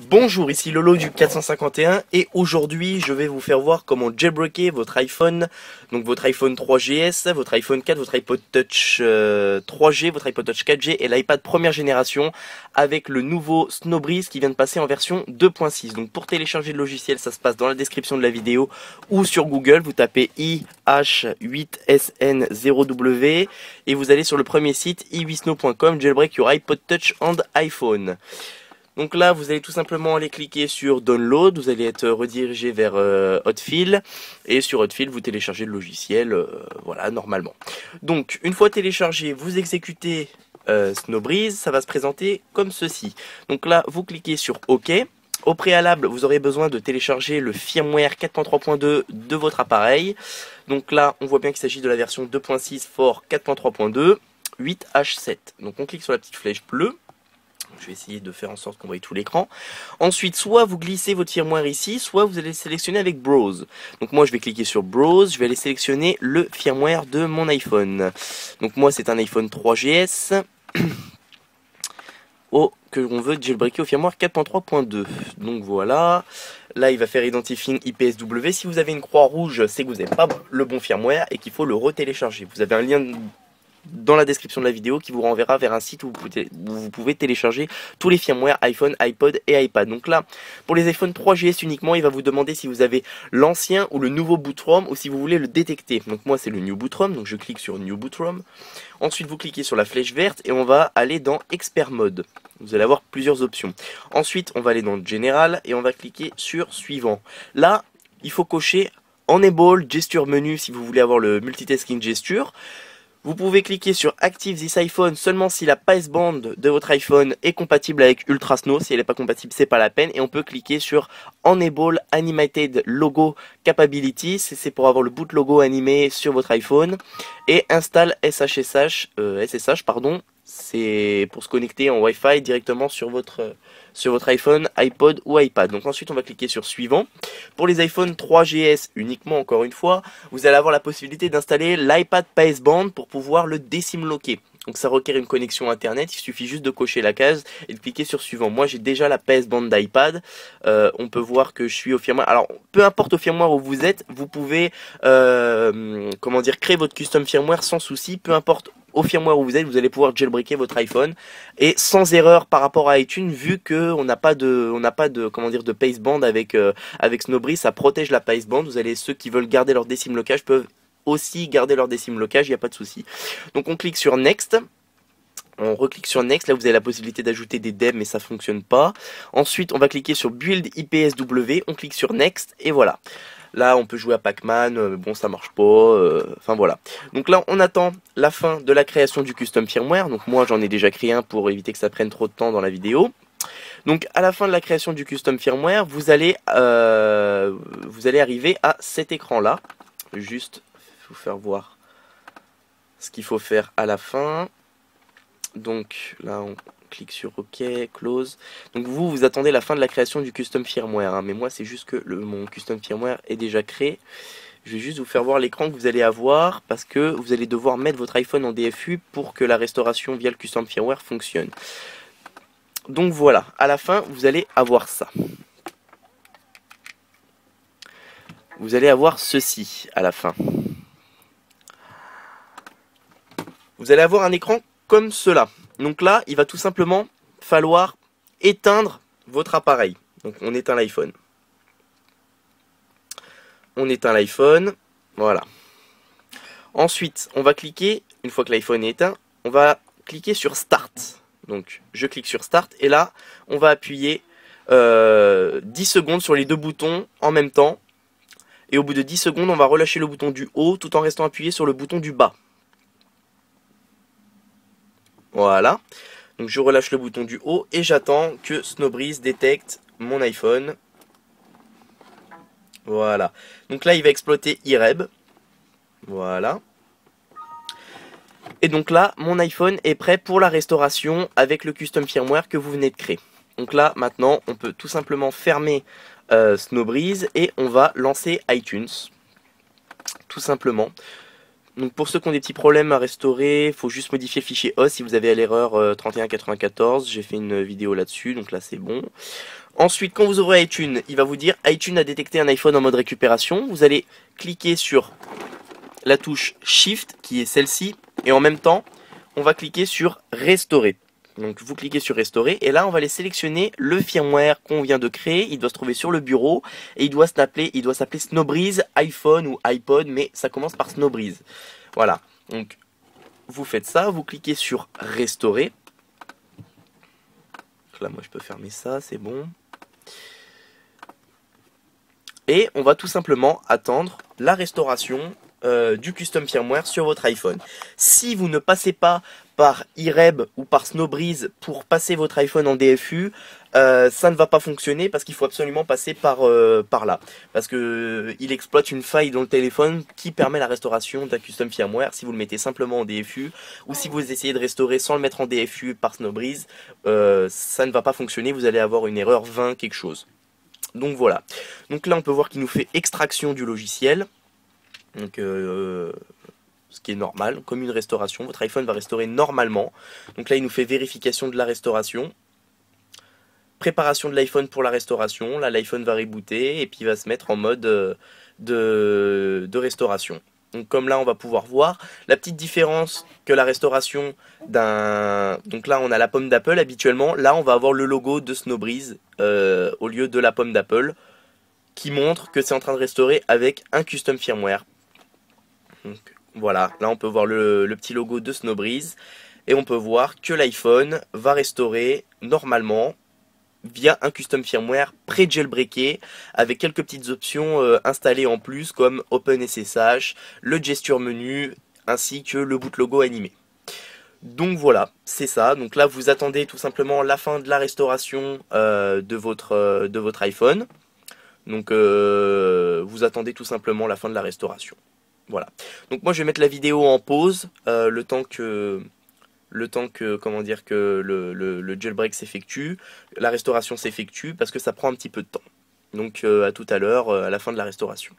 Bonjour, ici Lolo du 451 et aujourd'hui je vais vous faire voir comment jailbreaker votre iPhone, donc votre iPhone 3GS, votre iPhone 4, votre iPod Touch 3G, votre iPod Touch 4G et l'iPad première génération avec le nouveau Snowbreeze qui vient de passer en version 2.6. Donc pour télécharger le logiciel, ça se passe dans la description de la vidéo ou sur Google, vous tapez IH8SN0W et vous allez sur le premier site i8snow.com, jailbreak your iPod Touch and iPhone. Donc là, vous allez tout simplement aller cliquer sur Download, vous allez être redirigé vers Hotfield, et sur Hotfield, vous téléchargez le logiciel, voilà, normalement. Donc, une fois téléchargé, vous exécutez Snowbreeze, ça va se présenter comme ceci. Donc là, vous cliquez sur OK. Au préalable, vous aurez besoin de télécharger le firmware 4.3.2 de votre appareil. Donc là, on voit bien qu'il s'agit de la version 2.6 for 4.3.2, 8H7. Donc on clique sur la petite flèche bleue. Je vais essayer de faire en sorte qu'on voie tout l'écran. Ensuite, soit vous glissez votre firmware ici, soit vous allez sélectionner avec Browse. Donc moi, je vais cliquer sur Browse. Je vais aller sélectionner le firmware de mon iPhone. Donc moi, c'est un iPhone 3GS. Que l'on veut jailbreaker au firmware 4.3.2. Donc voilà. Là, il va faire Identifying IPSW. Si vous avez une croix rouge, c'est que vous n'avez pas le bon firmware et qu'il faut le retélécharger. Vous avez un lien dans la description de la vidéo qui vous renverra vers un site où vous pouvez télécharger tous les firmware iPhone, iPod et iPad. Donc là, pour les iPhone 3GS uniquement, il va vous demander si vous avez l'ancien ou le nouveau boot ROM ou si vous voulez le détecter. Donc moi, c'est le New Boot ROM, donc je clique sur New Boot ROM. Ensuite, vous cliquez sur la flèche verte et on va aller dans Expert Mode. Vous allez avoir plusieurs options. Ensuite, on va aller dans Général et on va cliquer sur Suivant. Là, il faut cocher Enable Gesture Menu si vous voulez avoir le Multitasking Gesture. Vous pouvez cliquer sur Active this iPhone seulement si la passband de votre iPhone est compatible avec Ultrasnow. Si elle n'est pas compatible, c'est pas la peine. Et on peut cliquer sur Enable Animated Logo Capabilities. C'est pour avoir le boot logo animé sur votre iPhone. Et Install SSH, pardon. C'est pour se connecter en Wi-Fi directement sur votre iPhone, iPod ou iPad. Donc ensuite on va cliquer sur Suivant. Pour les iPhone 3GS uniquement, encore une fois, vous allez avoir la possibilité d'installer l'iPad Passband pour pouvoir le décimloquer. Donc ça requiert une connexion internet, il suffit juste de cocher la case et de cliquer sur Suivant. Moi j'ai déjà la passband d'iPad, on peut voir que je suis au firmware. Alors peu importe au firmware où vous êtes, vous pouvez créer votre custom firmware sans souci, peu importe au firmware où vous êtes, vous allez pouvoir jailbreaker votre iPhone et sans erreur par rapport à iTunes, vu que on n'a pas de passband avec Snowbreeze, ça protège la passband. Vous allez, ceux qui veulent garder leur décimlocage peuvent aussi garder leur décimlocage, il n'y a pas de souci. Donc on clique sur Next. On reclique sur Next, là vous avez la possibilité d'ajouter des devs mais ça fonctionne pas. Ensuite on va cliquer sur Build IPSW, on clique sur Next et voilà. Là on peut jouer à Pac-Man, bon ça marche pas, enfin voilà. Donc là on attend la fin de la création du custom firmware, donc moi j'en ai déjà créé un pour éviter que ça prenne trop de temps dans la vidéo. Donc à la fin de la création du custom firmware, vous allez arriver à cet écran là. Juste vous faire voir ce qu'il faut faire à la fin. Donc là on clique sur OK, Close. Donc vous attendez la fin de la création du custom firmware, hein, mais moi c'est juste que mon custom firmware est déjà créé. Je vais juste vous faire voir l'écran que vous allez avoir parce que vous allez devoir mettre votre iPhone en DFU pour que la restauration via le custom firmware fonctionne. Donc voilà, à la fin vous allez avoir ça. Vous allez avoir ceci à la fin. Vous allez avoir un écran comme cela. Donc là, il va tout simplement falloir éteindre votre appareil. Donc on éteint l'iPhone. On éteint l'iPhone. Voilà. Ensuite, on va cliquer, une fois que l'iPhone est éteint, on va cliquer sur Start. Donc je clique sur Start et là, on va appuyer 10 secondes sur les deux boutons en même temps. Et au bout de 10 secondes, on va relâcher le bouton du haut tout en restant appuyé sur le bouton du bas. Voilà. Donc je relâche le bouton du haut et j'attends que Snowbreeze détecte mon iPhone. Voilà. Donc là, il va exploiter iReb. Voilà. Et donc là, mon iPhone est prêt pour la restauration avec le custom firmware que vous venez de créer. Donc là, maintenant, on peut tout simplement fermer Snowbreeze et on va lancer iTunes. Tout simplement. Donc pour ceux qui ont des petits problèmes à restaurer, il faut juste modifier le fichier host si vous avez à l'erreur 3194. J'ai fait une vidéo là-dessus, donc là c'est bon. Ensuite, quand vous ouvrez iTunes, il va vous dire iTunes a détecté un iPhone en mode récupération. Vous allez cliquer sur la touche Shift, qui est celle-ci, et en même temps, on va cliquer sur Restaurer. Donc vous cliquez sur Restaurer, et là on va aller sélectionner le firmware qu'on vient de créer. Il doit se trouver sur le bureau, et il doit s'appeler Snowbreeze iPhone ou iPod, mais ça commence par Snowbreeze. Voilà, donc vous faites ça, vous cliquez sur Restaurer. Là moi je peux fermer ça, c'est bon. Et on va tout simplement attendre la restauration du custom firmware sur votre iPhone. Si vous ne passez pas par iReb ou par Snowbreeze pour passer votre iPhone en DFU, ça ne va pas fonctionner parce qu'il faut absolument passer par là. Parce que il exploite une faille dans le téléphone qui permet la restauration d'un custom firmware si vous le mettez simplement en DFU, ou si vous essayez de restaurer sans le mettre en DFU par Snowbreeze, ça ne va pas fonctionner, vous allez avoir une erreur 20 quelque chose. Donc voilà, donc là on peut voir qu'il nous fait extraction du logiciel, donc ce qui est normal, comme une restauration, votre iPhone va restaurer normalement. Donc là il nous fait vérification de la restauration, préparation de l'iPhone pour la restauration, là l'iPhone va rebooter et puis il va se mettre en mode de restauration. Donc comme là on va pouvoir voir la petite différence que la restauration d'un... Donc là on a la pomme d'Apple habituellement, là on va avoir le logo de Snowbreeze au lieu de la pomme d'Apple, qui montre que c'est en train de restaurer avec un custom firmware. Donc voilà, là on peut voir le petit logo de Snowbreeze et on peut voir que l'iPhone va restaurer normalement via un custom firmware pré-jailbreaké avec quelques petites options installées en plus comme OpenSSH, le gesture menu ainsi que le boot logo animé. Donc voilà, c'est ça. Donc là vous attendez tout simplement la fin de la restauration de votre iPhone. Donc vous attendez tout simplement la fin de la restauration. Voilà. Donc moi je vais mettre la vidéo en pause le temps que comment dire, que le jailbreak s'effectue, la restauration s'effectue, parce que ça prend un petit peu de temps. Donc à tout à l'heure, à la fin de la restauration.